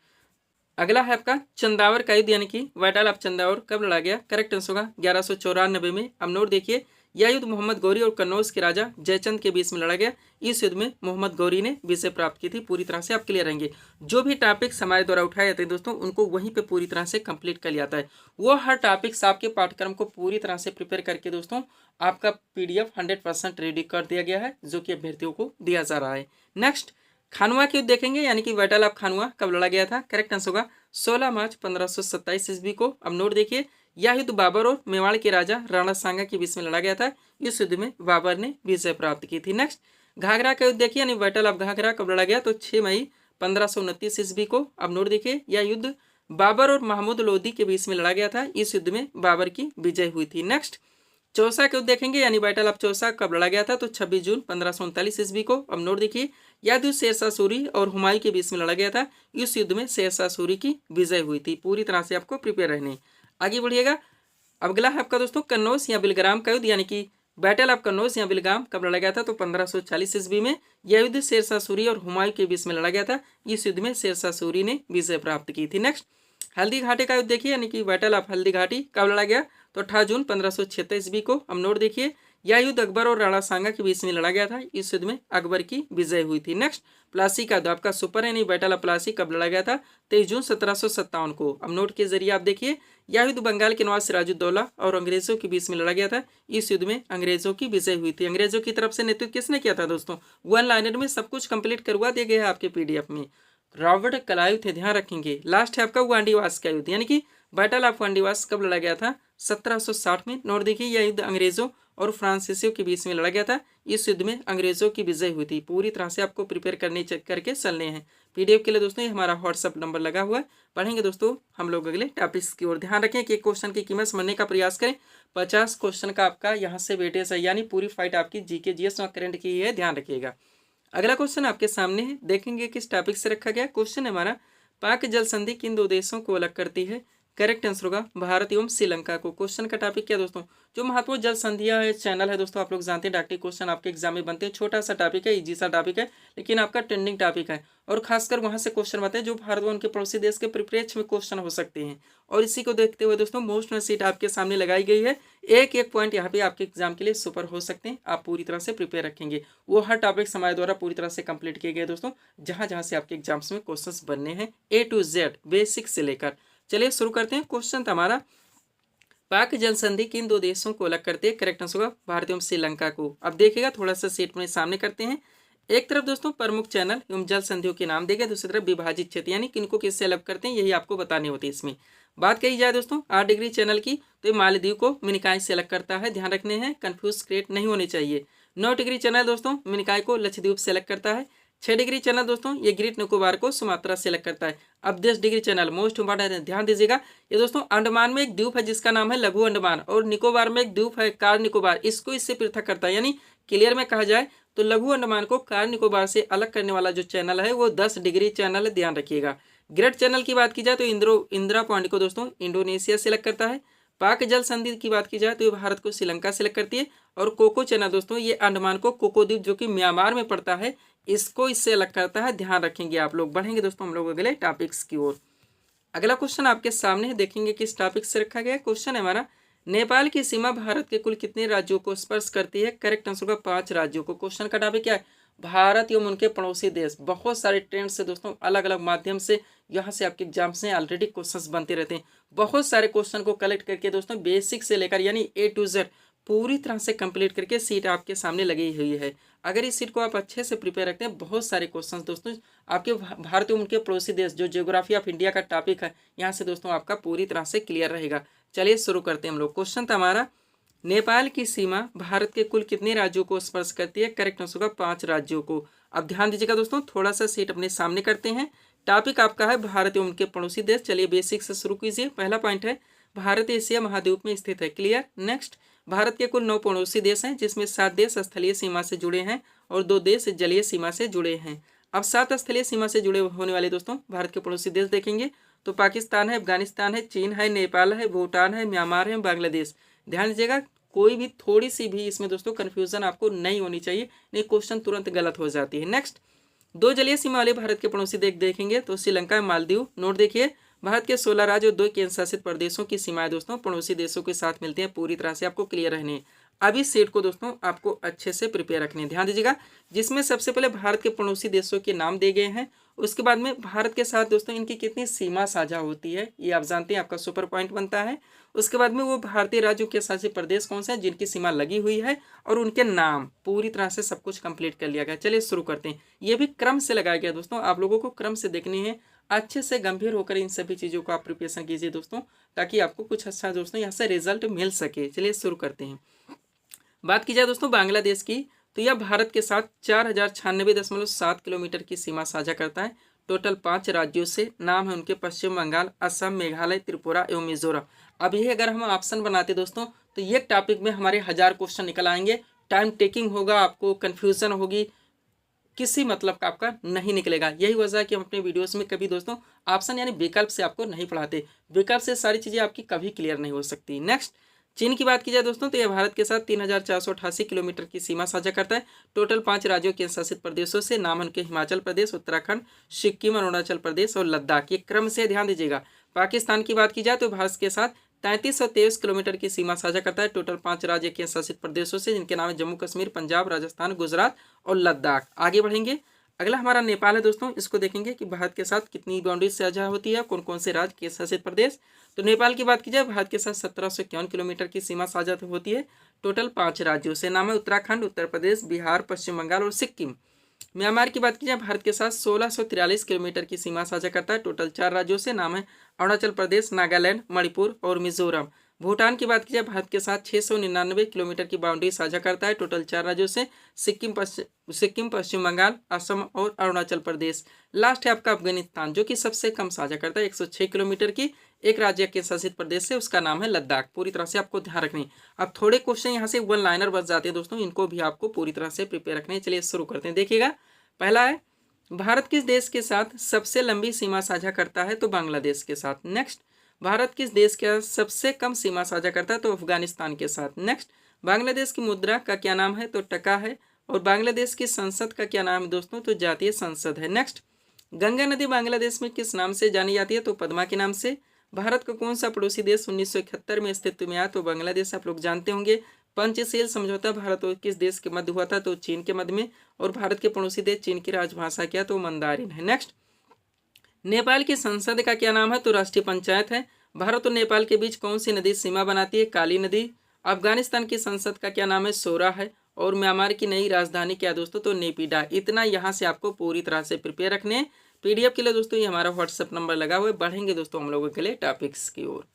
अगला है आपका चंदावर का युद्ध यानी कि बैटल ऑफ चंदावर कब लड़ा गया? करेक्ट आंसर होगा 1194 में। अब नोट देखिए, यह युद्ध मोहम्मद गौरी और कन्नौज के राजा जयचंद के बीच में लड़ा गया। इस युद्ध में मोहम्मद गौरी ने विजय प्राप्त की थी। पूरी तरह से आप क्लियर रहेंगे। जो भी टॉपिक्स हमारे द्वारा उठाए जाते हैं दोस्तों, उनको वहीं पे पूरी तरह से कंप्लीट कर लिया जाता है। वो हर टॉपिक्स आपके पाठ्यक्रम को पूरी तरह से प्रिपेयर करके दोस्तों आपका PDF 100% रेडी कर दिया गया है, जो कि अभ्यर्थियों को दिया जा रहा है। नेक्स्ट खानवा के युद्ध देखेंगे यानी कि बैटल ऑफ खानवा कब लड़ा गया था? करेक्ट आंसर होगा 16 मार्च 1527 ईस्वी को। अब नोट देखिए, यह युद्ध बाबर और मेवाड़ के राजा राणा सांगा के बीच में लड़ा गया था। इस युद्ध में बाबर ने विजय प्राप्त की थी। नेक्स्ट घाघरा का युद्ध देखिए यानी बैटल ऑफ घाघरा कब लड़ा गया? तो 6 मई 1529 ईस्वी को। अब नोट देखिए, यह युद्ध बाबर और महमूद लोदी के बीच में लड़ा गया था। इस युद्ध में बाबर की विजय हुई थी। नेक्स्ट चौसा के युद्ध देखेंगे यानी बैटल ऑफ चौसा कब लड़ा गया था? तो 26 जून 1539 ईस्वी को। अब नोट देखिए, यह युद्ध शेरशाह सूरी और हुमायूं के बीच में लड़ा गया था। इस युद्ध में शेरशाह सूरी की विजय हुई थी। पूरी तरह से आपको प्रिपेयर रहने। आगे बढ़िएगा। अगला है आपका दोस्तों कन्नौज या बिलग्राम का युद्ध यानी कि बैटल ऑफ कन्नौज या बिलग्राम कब लड़ा गया था? तो 1540 ईस्वी में। यह युद्ध शेरशाह सूरी और हुमायूं के बीच में लड़ा गया था। इस युद्ध में शेरशाह सूरी ने विजय प्राप्त की थी। नेक्स्ट हल्दी घाटी का युद्ध देखिए यानी कि बैटल ऑफ हल्दी घाटी कब लड़ा गया? तो 18 जून 1576 ईस्वी को। अब नोट देखिए, यह युद्ध अकबर और राणा सांगा के बीच में लड़ा गया था। इस युद्ध में अकबर की विजय हुई थी। नेक्स्ट प्लासी का युद्ध आपका सुपर यानी बैटल ऑफ प्लासी कब लड़ा गया था? 23 जून 1757 को। अब नोट के जरिए आप देखिए, यह युद्ध बंगाल के नवाब सिराजुद्दौला और अंग्रेजों के बीच में लड़ा गया था। इस युद्ध में अंग्रेजों की विजय हुई थी। अंग्रेजों की तरफ से नेतृत्व किसने किया था दोस्तों? वन लाइनर में सब कुछ कंप्लीट करवा दिया गया है आपके PDF में। रॉबर्ट क्लाइव थे, ध्यान रखेंगे। लास्ट है आपका वांडीवास का युद्ध यानी कि बैटल ऑफ वांडीवास कब लड़ा गया था? 1760 में। नोट देखिए, यह युद्ध अंग्रेजों और फ्रांसीसियों के बीच में लड़ा गया था। इस युद्ध में अंग्रेजों की विजय हुई थी। पूरी तरह से आपको प्रिपेयर करके चलने हैं। PDF के लिए दोस्तों ये हमारा WhatsApp नंबर लगा हुआ है। पढ़ेंगे दोस्तों हम लोग अगले टॉपिक्स की ओर। ध्यान रखें कि क्वेश्चन की कीमत समझने का प्रयास करें। 50 क्वेश्चन का आपका यहाँ से वेटेज है, यानी पूरी फाइट आपकी GK GS और करंट की है, ध्यान रखिएगा। अगला क्वेश्चन आपके सामने है, देखेंगे किस टॉपिक से रखा गया। क्वेश्चन है हमारा, पाक जल संधि किन दो देशों को अलग करती है? करेक्ट आंसर होगा भारत एवं श्रीलंका को। क्वेश्चन का टॉपिक क्या दोस्तों? जो महत्वपूर्ण जल संधियां है चैनल है दोस्तों, आप लोग जानते हैं डॉक्टरी क्वेश्चन आपके एग्जाम में बनते हैं। छोटा सा टॉपिक है, इजी सा टॉपिक है, लेकिन आपका ट्रेंडिंग टॉपिक है। और खासकर वहां से क्वेश्चन बनते हैं जो भारत व उनके पड़ोसी देश के परिप्रेक्ष्य में क्वेश्चन हो सकते हैं। और इसी को देखते हुए दोस्तों मोस्ट सीट आपके सामने लगाई गई है। एक एक पॉइंट यहाँ पे आपके एग्जाम के लिए सुपर हो सकते हैं। आप पूरी तरह से प्रिपेयर रखेंगे। वो हर टॉपिक्स हमारे द्वारा पूरी तरह से कंप्लीट किए गए दोस्तों, जहां जहां से आपके एग्जाम्स में क्वेश्चंस बनने हैं A to Z बेसिक से लेकर। चलिए शुरू करते हैं। क्वेश्चन था हमारा, पाक जल संधि किन दो देशों को अलग करते हैं? करेक्ट आंसर होगा भारत एवं श्रीलंका को। अब देखिएगा थोड़ा सा सीट में सामने करते हैं। एक तरफ दोस्तों प्रमुख चैनल एवं जल संधियों के नाम देगा, दूसरी तरफ विभाजित क्षेत्र यानी किनको किससे अलग करते हैं, यही आपको बतानी होती है। इसमें बात कही जाए दोस्तों 8 डिग्री चैनल की, तो ये मालदीव को मिनिकॉय से अलग करता है। ध्यान रखने हैं, कंफ्यूज क्रिएट नहीं होने चाहिए। 9 डिग्री चैनल दोस्तों मिनिकॉय को लक्षद्वीप से अलग करता है। 6 डिग्री चैनल दोस्तों ये ग्रेट निकोबार को सुमात्रा से अलग करता है। अब 10 डिग्री चैनल मोस्ट इंपॉर्टेंट है, ध्यान दीजिएगा। ये दोस्तों अंडमान में एक द्वीप है जिसका नाम है लघु अंडमान, और निकोबार में एक द्वीप है कार निकोबार, इसको इससे पृथक करता है। यानी क्लियर में कहा जाए तो लघु अंडमान को कार निकोबार से अलग करने वाला जो चैनल है वो 10 डिग्री चैनल है, ध्यान रखिएगा। ग्रेट चैनल की बात की जाए तो इंदिरा पॉइंट को दोस्तों इंडोनेशिया से अलग करता है। पाक जल संधि की बात की जाए तो ये भारत को श्रीलंका से अलग करती है। और कोको चैनल दोस्तों ये अंडमान को कोको द्वीप जो कि म्यांमार में पड़ता है, इसको इससे अलग करता है। ध्यान रखेंगे आप लोग। बढ़ेंगे दोस्तों हम लोग अगले टॉपिक्स की ओर। अगला क्वेश्चन आपके सामने है, देखेंगे किस टॉपिक से रखा गया। क्वेश्चन है हमारा, नेपाल की सीमा भारत के कुल कितने राज्यों को स्पर्श करती है? करेक्ट आंसर होगा 5 राज्यों को। क्वेश्चन का टॉपिक क्या है? भारत एवं उनके पड़ोसी देश। बहुत सारे ट्रेंड से दोस्तों अलग अलग माध्यम से यहाँ से आपके एग्जाम से ऑलरेडी क्वेश्चंस बनते रहते हैं। बहुत सारे क्वेश्चन को कलेक्ट करके दोस्तों बेसिक से लेकर यानी A to Z पूरी तरह से कंप्लीट करके सीट आपके सामने लगी हुई है। अगर इस सीट को आप अच्छे से प्रिपेयर रखते हैं, बहुत सारे क्वेश्चंस दोस्तों आपके भारत एवं उनके पड़ोसी देश जो ज्योग्राफी ऑफ इंडिया का टॉपिक है, यहाँ से दोस्तों आपका पूरी तरह से क्लियर रहेगा। चलिए शुरू करते हैं हम लोग। क्वेश्चन था हमारा, नेपाल की सीमा भारत के कुल कितने राज्यों को स्पर्श करती है? करेक्ट आंसर होगा 5 राज्यों को। अब ध्यान दीजिएगा दोस्तों, थोड़ा सा सीट अपने सामने करते हैं। टॉपिक आपका है भारत एवं उनके पड़ोसी देश। चलिए बेसिक से शुरू कीजिए। पहला पॉइंट है, भारत एशिया महाद्वीप में स्थित है। क्लियर। नेक्स्ट, भारत के कुल 9 पड़ोसी देश हैं जिसमें 7 देश स्थलीय सीमा से जुड़े हैं और 2 देश जलीय सीमा से जुड़े हैं। अब 7 स्थलीय सीमा से जुड़े होने वाले दोस्तों भारत के पड़ोसी देश देखेंगे तो पाकिस्तान है, अफगानिस्तान है, चीन है, नेपाल है, भूटान है, म्यांमार है, बांग्लादेश। ध्यान दीजिएगा, कोई भी थोड़ी सी भी इसमें दोस्तों कन्फ्यूजन आपको नहीं होनी चाहिए, नहीं क्वेश्चन तुरंत गलत हो जाती है। नेक्स्ट, 2 जलीय सीमा वाले भारत के पड़ोसी देखेंगे तो श्रीलंका, मालदीव। नोट देखिए, भारत के 16 राज्य और 2 केंद्र शासित प्रदेशों की सीमाएं दोस्तों पड़ोसी देशों के साथ मिलती हैं। पूरी तरह से आपको क्लियर रहने अब इस सेट को दोस्तों आपको अच्छे से प्रिपेयर रखने ध्यान दीजिएगा, जिसमें सबसे पहले भारत के पड़ोसी देशों के नाम दिए गए हैं। उसके बाद में भारत के साथ दोस्तों इनकी कितनी सीमा साझा होती है ये आप जानते हैं, आपका सुपर पॉइंट बनता है। उसके बाद में वो भारतीय राज्यों के शासित प्रदेश कौन से हैं जिनकी सीमा लगी हुई है और उनके नाम, पूरी तरह से सब कुछ कंप्लीट कर लिया गया। चलिए शुरू करते हैं। ये भी क्रम से लगाया गया दोस्तों, आप लोगों को क्रम से देखनी है, अच्छे से गंभीर होकर इन सभी चीज़ों को आप प्रिपरेशन कीजिए दोस्तों, ताकि आपको कुछ अच्छा दोस्तों यहाँ से रिजल्ट मिल सके। चलिए शुरू करते हैं। बात की जाए दोस्तों बांग्लादेश की, तो यह भारत के साथ 4096.7 किलोमीटर की सीमा साझा करता है। टोटल 5 राज्यों से, नाम है उनके पश्चिम बंगाल, असम, मेघालय, त्रिपुरा एवं मिजोरम। अब ये अगर हम ऑप्शन बनाते दोस्तों तो ये टॉपिक में हमारे 1000 क्वेश्चन निकल आएंगे। टाइम टेकिंग होगा, आपको कन्फ्यूजन होगी, किसी मतलब का आपका नहीं निकलेगा। यही वजह है कि हम अपने वीडियोस में कभी दोस्तों ऑप्शन यानी विकल्प से आपको नहीं पढ़ाते। विकल्प से सारी चीज़ें आपकी कभी क्लियर नहीं हो सकती। नेक्स्ट, चीन की बात की जाए दोस्तों तो यह भारत के साथ 3488 किलोमीटर की सीमा साझा करता है। टोटल 5 राज्यों के शासित प्रदेशों से, नाम उनके हिमाचल प्रदेश, उत्तराखंड, सिक्किम, अरुणाचल प्रदेश और लद्दाख। ये क्रम से ध्यान दीजिएगा। पाकिस्तान की बात की जाए तो भारत के साथ 3323 किलोमीटर की सीमा साझा करता है। टोटल 5 राज्य के शासित प्रदेशों से, जिनके नाम है जम्मू कश्मीर, पंजाब, राजस्थान, गुजरात और लद्दाख। आगे बढ़ेंगे। अगला हमारा नेपाल है दोस्तों, इसको देखेंगे कि भारत के साथ कितनी बाउंड्री साझा होती है, कौन कौन से राज्य के शासित प्रदेश। तो नेपाल की बात की जाए, भारत के साथ 1751 किलोमीटर की सीमा साझा होती है। टोटल 5 राज्यों से, नाम है उत्तराखंड, उत्तर प्रदेश, बिहार, पश्चिम बंगाल और सिक्किम। म्यांमार की बात की जाए, भारत के साथ 1643 किलोमीटर की सीमा साझा करता है। टोटल 4 राज्यों से, नाम है अरुणाचल प्रदेश, नागालैंड, मणिपुर और मिजोरम। भूटान की बात की जाए, भारत के साथ 699 किलोमीटर की बाउंड्री साझा करता है। टोटल 4 राज्यों से, सिक्किम, पश्चिम बंगाल, असम और अरुणाचल प्रदेश। लास्ट है आपका अफगानिस्तान, जो कि सबसे कम साझा करता है 106 किलोमीटर की। एक राज्य के शासित प्रदेश से, उसका नाम है लद्दाख। पूरी तरह से आपको ध्यान रखनी। अब थोड़े क्वेश्चन यहाँ से वन लाइनर बच जाते हैं दोस्तों, इनको भी आपको पूरी तरह से प्रिपेयर रखने। चलिए शुरू करते हैं। देखिएगा, पहला है भारत किस देश के साथ सबसे लंबी सीमा साझा करता है, तो बांग्लादेश के साथ। नेक्स्ट, भारत किस देश के सबसे कम सीमा साझा करता है, तो अफगानिस्तान के साथ। नेक्स्ट, बांग्लादेश की मुद्रा का क्या नाम है, तो टका है। और बांग्लादेश की संसद का क्या नाम है दोस्तों, तो जातीय संसद है। नेक्स्ट, गंगा नदी बांग्लादेश में किस नाम से जानी जाती है, तो पद्मा के नाम से। भारत का कौन सा पड़ोसी देश 1971 में अस्तित्व में आया, तो बांग्लादेश। आप लोग जानते होंगे। पंचशील समझौता भारत और किस देश के मध्य हुआ था, तो चीन के मध्य में। और भारत के पड़ोसी देश चीन की राजभाषा क्या, तो मंदारिन है। नेक्स्ट, नेपाल की संसद का क्या नाम है, तो राष्ट्रीय पंचायत है। भारत और नेपाल के बीच कौन सी नदी सीमा बनाती है, काली नदी। अफगानिस्तान की संसद का क्या नाम है, सोरा है। और म्यांमार की नई राजधानी क्या दोस्तों, तो नेपिडा। इतना यहाँ से आपको पूरी तरह से प्रिपेयर रखने। पीडीएफ के लिए दोस्तों ये हमारा व्हाट्सएप नंबर लगा हुआ है। बढ़ेंगे दोस्तों हम लोगों के लिए टॉपिक्स की ओर।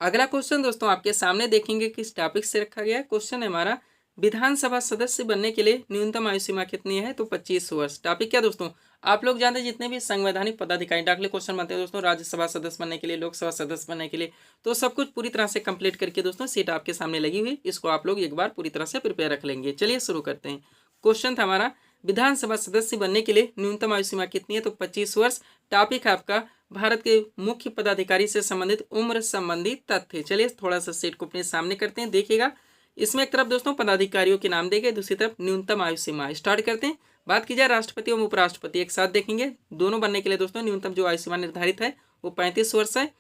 अगला क्वेश्चन दोस्तों आपके सामने देखेंगे किस टॉपिक से रखा गया है। क्वेश्चन है हमारा, विधानसभा सदस्य बनने के लिए न्यूनतम आयु सीमा कितनी है, तो 25 वर्ष। टॉपिक क्या दोस्तों, आप लोग जानते हैं जितने भी संवैधानिक पदाधिकारी डाकले क्वेश्चन बनते हैं दोस्तों, राज्यसभा सदस्य बनने के लिए, लोकसभा सदस्य बनने के लिए, तो सब कुछ पूरी तरह से कंप्लीट करके दोस्तों सीट आपके सामने लगी हुई, इसको आप लोग एक बार पूरी तरह से प्रिपेयर रख लेंगे। चलिए शुरू करते हैं। क्वेश्चन था हमारा, विधानसभा सदस्य बनने के लिए न्यूनतम आयु सीमा कितनी है, तो 25 वर्ष। टॉपिक है आपका भारत के मुख्य पदाधिकारी से संबंधित उम्र संबंधी तथ्य। चलिए थोड़ा सा सेट को अपने सामने करते हैं। देखिएगा, इसमें एक तरफ दोस्तों पदाधिकारियों के नाम देंगे, दूसरी तरफ न्यूनतम आयु सीमा। स्टार्ट करते हैं। बात की जाए राष्ट्रपति और उपराष्ट्रपति, एक साथ देखेंगे। दोनों बनने के लिए दोस्तों न्यूनतम जो आयु सीमा निर्धारित है वो 35 वर्ष है।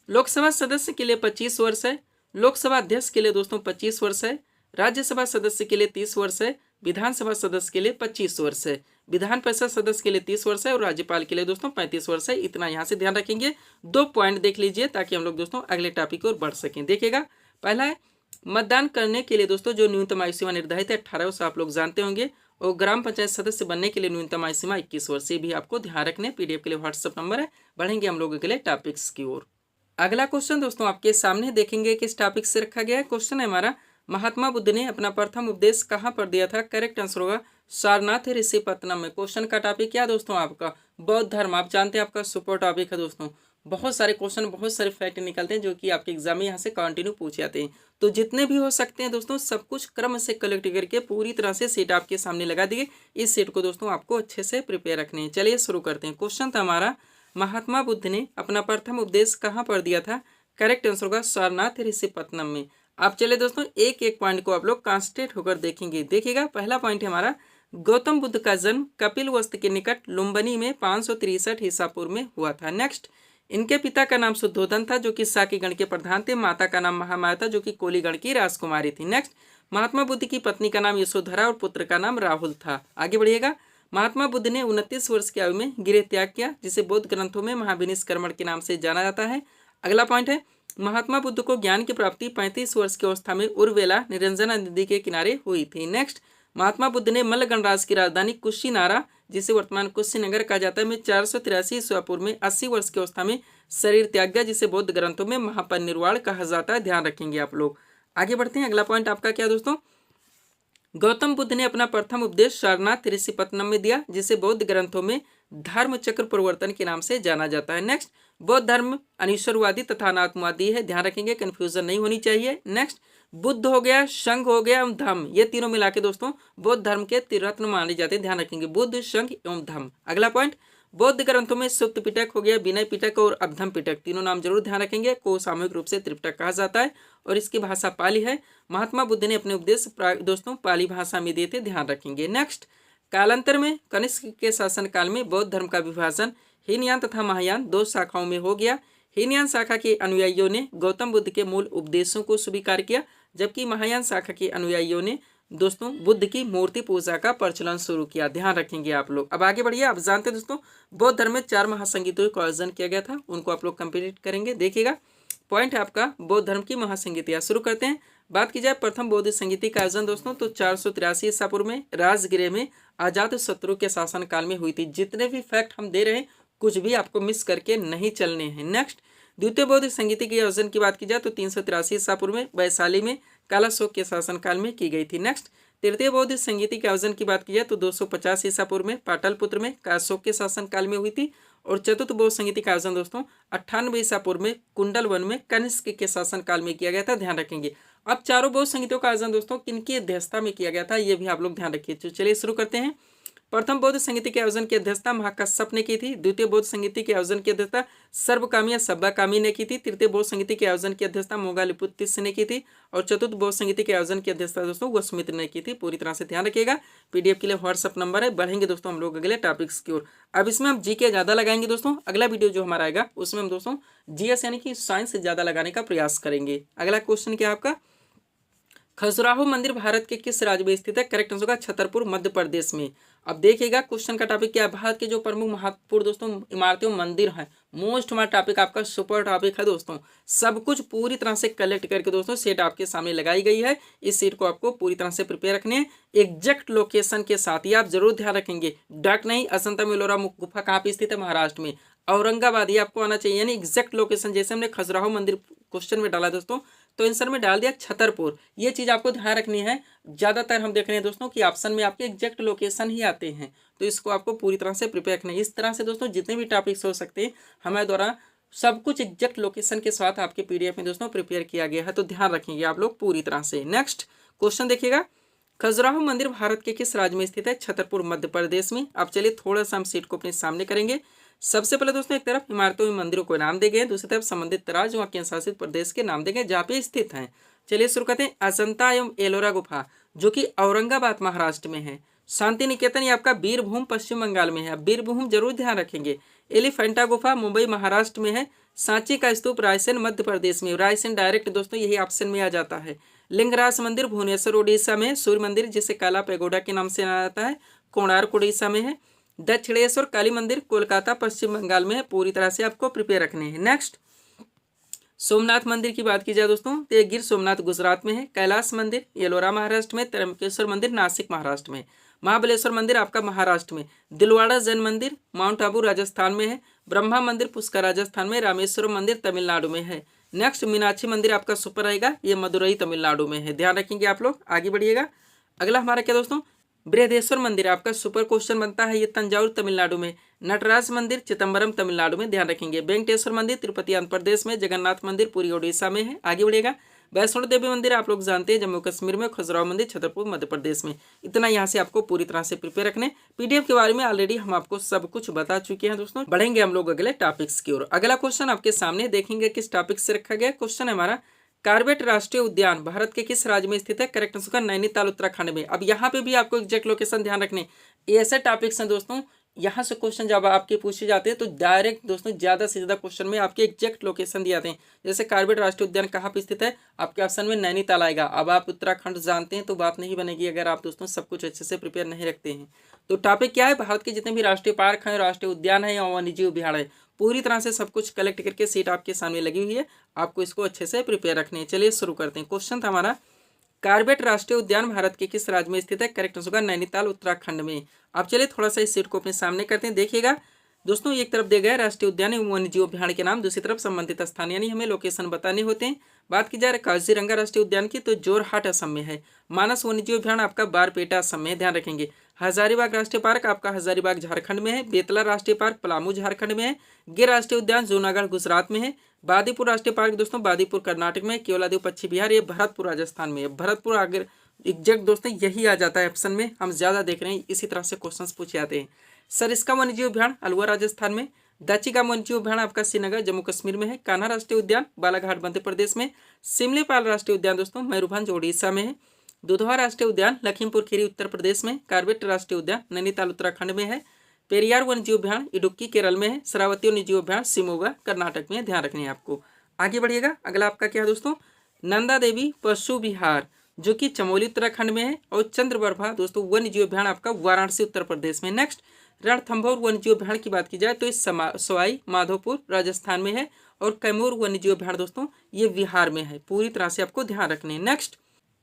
लोकसभा सदस्य के लिए 25 वर्ष है। लोकसभा अध्यक्ष के लिए दोस्तों 25 वर्ष है। राज्यसभा सदस्य के लिए 30 वर्ष है। विधानसभा सदस्य के लिए 25 वर्ष है। विधान परिषद सदस्य के लिए 30 वर्ष है और राज्यपाल के लिए दोस्तों 35 वर्ष है। इतना यहाँ से ध्यान रखेंगे। 2 पॉइंट देख लीजिए ताकि हम लोग दोस्तों अगले टॉपिक की ओर बढ़ सकें। देखिएगा, पहला है मतदान करने के लिए दोस्तों जो न्यूनतम आयु सीमा निर्धारित है 18 वर्ष, आप लोग जानते होंगे। और ग्राम पंचायत सदस्य बनने के लिए न्यूनतम आयु सीमा 21 वर्ष। ये भी आपको ध्यान रखने। पीडीएफ के लिए व्हाट्सएप नंबर है। बढ़ेंगे हम लोगों के लिए टॉपिक्स की ओर। अगला क्वेश्चन दोस्तों आपके सामने देखेंगे किस टॉपिक से रखा गया है। क्वेश्चन है हमारा, महात्मा बुद्ध ने अपना प्रथम उपदेश कहाँ पर दिया था। करेक्ट आंसर होगा सारनाथ ऋषिपत्तनम में। क्वेश्चन का टॉपिक क्या दोस्तों आपका बौद्ध धर्म। आप जानते हैं आपका सुपर टॉपिक है दोस्तों। बहुत सारे क्वेश्चन, बहुत सारे फैक्ट निकलते हैं जो कि आपके एग्जाम में यहाँ से कंटिन्यू पूछे जाते हैं। तो जितने भी हो सकते हैं दोस्तों सब कुछ क्रम से कलेक्ट करके पूरी तरह से सेट आपके सामने लगा दिए। इस सेट को दोस्तों आपको अच्छे से प्रिपेयर रखने हैं। चलिए शुरू करते हैं। क्वेश्चन था हमारा, महात्मा बुद्ध ने अपना प्रथम उपदेश कहाँ पर दिया था। करेक्ट आंसर होगा सारनाथ ऋषिपत्तनम में। आप चले दोस्तों एक एक पॉइंट को आप लोग कॉन्सेंट्रेट होकर देखेंगे। देखिएगा, पहला पॉइंट है हमारा, गौतम बुद्ध का जन्म कपिलवस्तु के निकट लुम्बिनी में 563 ईसा पूर्व में हुआ था। नेक्स्ट, इनके पिता का नाम शुद्धोधन था जो कि साकी गण के प्रधान थे। माता का नाम महामाया था जो कि कोली गण की राजकुमारी थी। नेक्स्ट, महात्मा बुद्ध की पत्नी का नाम यशोधरा और पुत्र का नाम राहुल था। आगे बढ़िएगा। महात्मा बुद्ध ने 29 वर्ष की आयु में गृह त्याग किया, जिसे बौद्ध ग्रंथों में महाविनिष्क्रमण के नाम से जाना जाता है। अगला पॉइंट है, महात्मा बुद्ध को ज्ञान की प्राप्ति 35 वर्ष की अवस्था में उर्वेला निरंजना नदी के किनारे हुई थी। नेक्स्ट, महात्मा बुद्ध ने मल्ल गणराज्य की राजधानी कुशीनारा, जिसे वर्तमान कुशीनगर कहा जाता है, में 483 ईस्वी पूर्व में 80 वर्ष की अवस्था में शरीर त्याग दिया, जिसे बौद्ध ग्रंथों में महापरिनिर्वाण कहा जाता है। ध्यान रखेंगे आप लोग। आगे बढ़ते हैं। अगला पॉइंट आपका क्या दोस्तों, गौतम बुद्ध ने अपना प्रथम उपदेश सारनाथ ऋषिपत्तनम में दिया, जिसे बौद्ध ग्रंथों में धर्म चक्र प्रवर्तन के नाम से जाना जाता है। नेक्स्ट, बौद्ध धर्म अनिश्वरवादी तथा अनात्मवादी है। ध्यान रखेंगे, कंफ्यूजन नहीं होनी चाहिए। नेक्स्ट, बुद्ध हो गया, संघ हो गया एवं धम्म, ये तीनों मिला के दोस्तों बौद्ध धर्म के त्रिरत्न माने जाते हैं। ध्यान रखेंगे, बुद्ध, संघ एवं धम्म। अगला पॉइंट, बौद्ध ग्रंथों में सुक्त पिटक हो गया, विनय पिटक और अभ्धम पिटक, तीनों नाम जरूर ध्यान रखेंगे, को सामूहिक रूप से त्रिपिटक कहा जाता है और इसकी भाषा पाली है। महात्मा बुद्ध ने अपने उपदेश दोस्तों पाली भाषा में दिए थे। ध्यान रखेंगे। नेक्स्ट, कालांतर में कनिष्क के शासन काल में बौद्ध धर्म का विभाजन हीनयान तथा महायान दो शाखाओं में हो गया। हीनयान शाखा के अनुयायियों ने गौतम बुद्ध के मूल उपदेशों को स्वीकार किया, जबकि महायान शाखा के अनुयायियों ने दोस्तों बुद्ध की मूर्ति पूजा का प्रचलन शुरू किया। ध्यान रखेंगे आप लोग। अब आगे बढ़िए। आप जानते हैं दोस्तों बौद्ध धर्म में 4 महासंगीतों का आयोजन किया गया था, उनको आप लोग कंप्लीट करेंगे। देखिएगा, पॉइंट है आपका बौद्ध धर्म की महासंगीतियाँ। शुरू करते हैं। बात की जाए प्रथम बौद्ध संगीति का आयोजन दोस्तों तो 483 ईसा पूर्व में राजगृह में अजात शत्रु के शासन काल में हुई थी। जितने भी फैक्ट हम दे रहे हैं कुछ भी आपको मिस करके नहीं चलने हैं। नेक्स्ट, द्वितीय बौद्ध संगीति के आयोजन की बात की जाए तो 383 ईसा पूर्व में वैशाली में कालाशोक के शासन काल में की गई थी। नेक्स्ट, तृतीय बौद्ध संगीति के आयोजन की बात की जाए तो 250 ईसा पूर्व में पाटलिपुत्र में काशोक के शासन काल में हुई थी। और चतुर्थ बौद्ध संगीति का आयोजन दोस्तों 98 ईसा पूर्व में कुंडल वन में कनिष्क के शासन काल में किया गया था। ध्यान रखेंगे। अब चारों बौद्ध संगीतों का आयोजन दोस्तों किनकी अध्यक्षता में किया गया था, ये भी आप लोग ध्यान रखिए। तो चलिए शुरू करते हैं। प्रथम बौद्ध संगीति के आयोजन की अध्यक्षता महाकश्यप ने की थी। द्वितीय बौद्ध संगीति के आयोजन की अध्यक्षता सर्वकामी या सब्बाकामी ने की थी। तृतीय बौद्ध संगीति के आयोजन की अध्यक्षता मोगालिपुत्तिस ने की थी। और चतुर्थ बौद्ध संगीति के आयोजन की अध्यक्षता दोस्तों वसुमित्र ने की थी। पूरी तरह से ध्यान रखिएगा। पीडीएफ के लिए व्हाट्सअप नंबर है। बढ़ेंगे दोस्तों हम लोग अगले टॉपिक्स की ओर। अब इसमें हम जीके ज़्यादा लगाएंगे दोस्तों। अगला वीडियो जो हमारा आएगा उसमें हम दोस्तों जीएस यानी कि साइंस से ज़्यादा लगाने का प्रयास करेंगे। अगला क्वेश्चन क्या आपका, खजुराहो मंदिर भारत के किस राज्य में स्थित है? करेक्ट आंसर होगा छतरपुर मध्य प्रदेश में। अब देखिएगा क्वेश्चन का टॉपिक क्या है, भारत के जो प्रमुख महत्वपूर्ण दोस्तों इमारतें मंदिर हैं। मोस्ट हमारा टॉपिक आपका सुपर टॉपिक है दोस्तों। सब कुछ पूरी तरह से कलेक्ट करके दोस्तों सेट आपके सामने लगाई गई है। इस सेट को आपको पूरी तरह से प्रिपेयर रखने हैं एग्जैक्ट लोकेशन के साथ। ये आप जरूर ध्यान रखेंगे। डाक नहीं, अजंता मेलोरा गुफा कहाँ पे स्थित है? महाराष्ट्र में। औरंगाबाद ये आपको आना चाहिए, यानी एग्जैक्ट लोकेशन। जैसे हमने खजुराहो मंदिर क्वेश्चन में डाला दोस्तों तो आंसर में डाल दिया छतरपुर। ये चीज़ आपको ध्यान रखनी है। ज़्यादातर हम देख रहे हैं दोस्तों कि ऑप्शन में आपके एग्जैक्ट लोकेशन ही आते हैं, तो इसको आपको पूरी तरह से प्रिपेयर रखना है। इस तरह से दोस्तों जितने भी टॉपिक्स हो सकते हैं हमारे द्वारा सब कुछ एग्जैक्ट लोकेशन के साथ आपके पीडीएफ में दोस्तों प्रिपेयर किया गया है, तो ध्यान रखेंगे आप लोग पूरी तरह से। नेक्स्ट क्वेश्चन देखिएगा, खजुराहो मंदिर भारत के किस राज्य में स्थित है? छतरपुर मध्य प्रदेश में। अब चलिए थोड़ा सा हम सीट को अपने सामने करेंगे। सबसे पहले दोस्तों एक तरफ इमारतों में मंदिरों को नाम दिए गए, दूसरी तरफ संबंधित राज्य व केंद्र शासित प्रदेश के नाम दिए गए जहाँ पे स्थित हैं। चलिए शुरू करते हैं। अजंता एवं एलोरा गुफा जो कि औरंगाबाद महाराष्ट्र में है। शांति निकेतन ये आपका बीरभूम पश्चिम बंगाल में है। बीरभूम जरूर ध्यान रखेंगे। एलिफेंटा गुफा मुंबई महाराष्ट्र में है। सांची का स्तूप रायसेन मध्य प्रदेश में। रायसेन डायरेक्ट दोस्तों यही ऑप्शन में आ जाता है। लिंगराज मंदिर भुवनेश्वर उड़ीसा में। सूर्य मंदिर जिसे काला पैगोडा के नाम से जाना जाता है कोणार्क उड़ीसा में है। दक्षिणेश्वर काली मंदिर कोलकाता पश्चिम बंगाल में है। पूरी तरह से आपको प्रिपेयर रखने हैं। नेक्स्ट सोमनाथ मंदिर की बात की जाए दोस्तों तो ये गिर सोमनाथ गुजरात में है। कैलाश मंदिर एलोरा महाराष्ट्र में। त्र्यंबकेश्वर मंदिर नासिक महाराष्ट्र में। महाबलेश्वर मंदिर आपका महाराष्ट्र में। दिलवाड़ा जैन मंदिर माउंट आबू राजस्थान में है। ब्रह्मा मंदिर पुष्कर राजस्थान में। रामेश्वरम मंदिर तमिलनाडु में है। नेक्स्ट मीनाक्षी मंदिर आपका सुपर रहेगा, ये मदुरई तमिलनाडु में है। ध्यान रखेंगे आप लोग। आगे बढ़िएगा। अगला हमारा क्या दोस्तों, बृहदेश्वर मंदिर आपका सुपर क्वेश्चन बनता है, ये तंजावुर तमिलनाडु में। नटराज मंदिर चिदम्बरम तमिलनाडु में। ध्यान रखेंगे। वेंकटेश्वर मंदिर तिरुपति आंध्र प्रदेश में। जगन्नाथ मंदिर पुरी ओडिशा में है। आगे बढ़िएगा। वैष्णो देवी मंदिर आप लोग जानते हैं जम्मू कश्मीर में। खजुराहो मंदिर छतरपुर मध्य प्रदेश में। इतना यहाँ से आपको पूरी तरह से प्रिपेयर रखने। पीडीएफ के बारे में ऑलरेडी हम आपको सब कुछ बता चुके हैं दोस्तों। बढ़ेंगे हम लोग अगले टॉपिक्स की ओर। अगला क्वेश्चन आपके सामने देखेंगे किस टॉपिक से रखा गया। क्वेश्चन है हमारा, कार्बेट राष्ट्रीय उद्यान भारत के किस राज्य में स्थित है? करेक्ट आंसर होगा नैनीताल उत्तराखंड में। अब यहाँ पे भी आपको एग्जैक्ट लोकेशन ध्यान रखने। ये ऐसे टॉपिक्स हैं दोस्तों यहाँ से क्वेश्चन जब आपके पूछे जाते हैं तो डायरेक्ट दोस्तों ज़्यादा से ज़्यादा क्वेश्चन में आपके एग्जैक्ट लोकेशन दिए जाते हैं। जैसे कार्बेट राष्ट्रीय उद्यान कहाँ पर स्थित है, आपके ऑप्शन में नैनीताल आएगा। अब आप उत्तराखंड जानते हैं तो बात नहीं बनेगी अगर आप दोस्तों सब कुछ अच्छे से प्रिपेयर नहीं रखते हैं। तो टॉपिक क्या है, भारत के जितने भी राष्ट्रीय पार्क हैं, राष्ट्रीय उद्यान है या वन्यजीव अभ्यारण्य है, पूरी तरह से सब कुछ कलेक्ट करके सीट आपके सामने लगी हुई है। आपको इसको अच्छे से प्रिपेयर रखनी है। चलिए शुरू करते हैं। क्वेश्चन था हमारा, कार्बेट राष्ट्रीय उद्यान भारत के किस राज्य में स्थित है? करेक्ट आंसर होगा नैनीताल उत्तराखंड में। आप चलिए थोड़ा सा इस सीट को अपने सामने करते हैं। देखिएगा दोस्तों, एक तरफ दिया गया राष्ट्रीय उद्यान एवं वन्यजीव अभ्यारण्य के नाम, दूसरी तरफ संबंधित स्थान यानी हमें लोकेशन बताने होते हैं। बात की जाए काजीरंगा राष्ट्रीय उद्यान की तो जोरहाट असम में है। मानस वन्यजीव अभ्यारण्य आपका बारपेटा असम में है, ध्यान रखेंगे। हजारीबाग राष्ट्रीय पार्क आपका हजारीबाग झारखंड में है। बेतला राष्ट्रीय पार्क पलामू झारखंड में है। गिर राष्ट्रीय उद्यान जूनागढ़ गुजरात में है। बादीपुर राष्ट्रीय पार्क दोस्तों बादीपुर कर्नाटक में। केवलादेव पश्चिम बिहार, ये भरतपुर राजस्थान में है। भरतपुर अगर एग्जैक्ट दोस्तों यही आ जाता है ऑप्शन में, हम ज्यादा देख रहे हैं इसी तरह से क्वेश्चंस पूछे जाते हैं। सरिस्का वन्यजीव अभ्यारण्य अलवर राजस्थान में। दचिका वन्यजीव अभ्यारण्य आपका श्रीनगर जम्मू कश्मीर में है। कान्हा राष्ट्रीय उद्यान बालाघाट मध्य प्रदेश में। सिमलीपाल राष्ट्रीय उद्यान दोस्तों मयूरभंज उड़ीसा में है। दुधवा राष्ट्रीय उद्यान लखीमपुर खीरी उत्तर प्रदेश में। कार्बेट राष्ट्रीय उद्यान नैनीताल उत्तराखंड में है। पेरियार वन्यजीव अभ्यारण्य इडुक्की केरल में है। शरावती वन्यजीव अभ्यारण्य शिमोगा कर्नाटक में, ध्यान रखनी है आपको। आगे बढ़िएगा, अगला आपका क्या है दोस्तों, नंदा देवी पशु विहार जो कि चमोली उत्तराखंड में है। और चंद्रप्रभा दोस्तों वन्यजीव अभ्यारण्य आपका वाराणसी उत्तर प्रदेश में। नेक्स्ट रणथंभौर वन्यजीव अभ्यारण्य की बात की जाए तो इस सवाई माधोपुर राजस्थान में है। और कैमूर वन्यजीव अभ्यारण्य दोस्तों ये बिहार में है। पूरी तरह से आपको ध्यान रखने। नेक्स्ट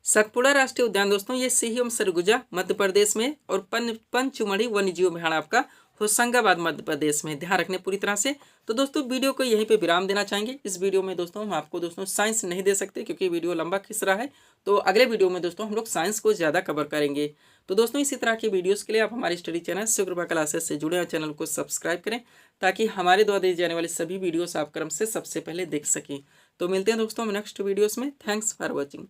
सतपुड़ा राष्ट्रीय उद्यान दोस्तों ये सीहोर सरगुजा मध्य प्रदेश में। और पंचमढ़ी वन्यजीव अभ्यारण्य आपका होशंगाबाद मध्य प्रदेश में, ध्यान रखने पूरी तरह से। तो दोस्तों वीडियो को यहीं पे विराम देना चाहेंगे। इस वीडियो में दोस्तों हम आपको दोस्तों साइंस नहीं दे सकते क्योंकि वीडियो लंबा खिंच रहा है। तो अगले वीडियो में दोस्तों हम लोग साइंस को ज़्यादा कवर करेंगे। तो दोस्तों इसी तरह की वीडियोज़ के लिए आप हमारे स्टडी चैनल शिवकृपा क्लासेस से जुड़े हैं, चैनल को सब्सक्राइब करें ताकि हमारे द्वारा दी जाने वाली सभी वीडियोस आप क्रम से सबसे पहले देख सकें। तो मिलते हैं दोस्तों नेक्स्ट वीडियोज़ में। Thanks for watching.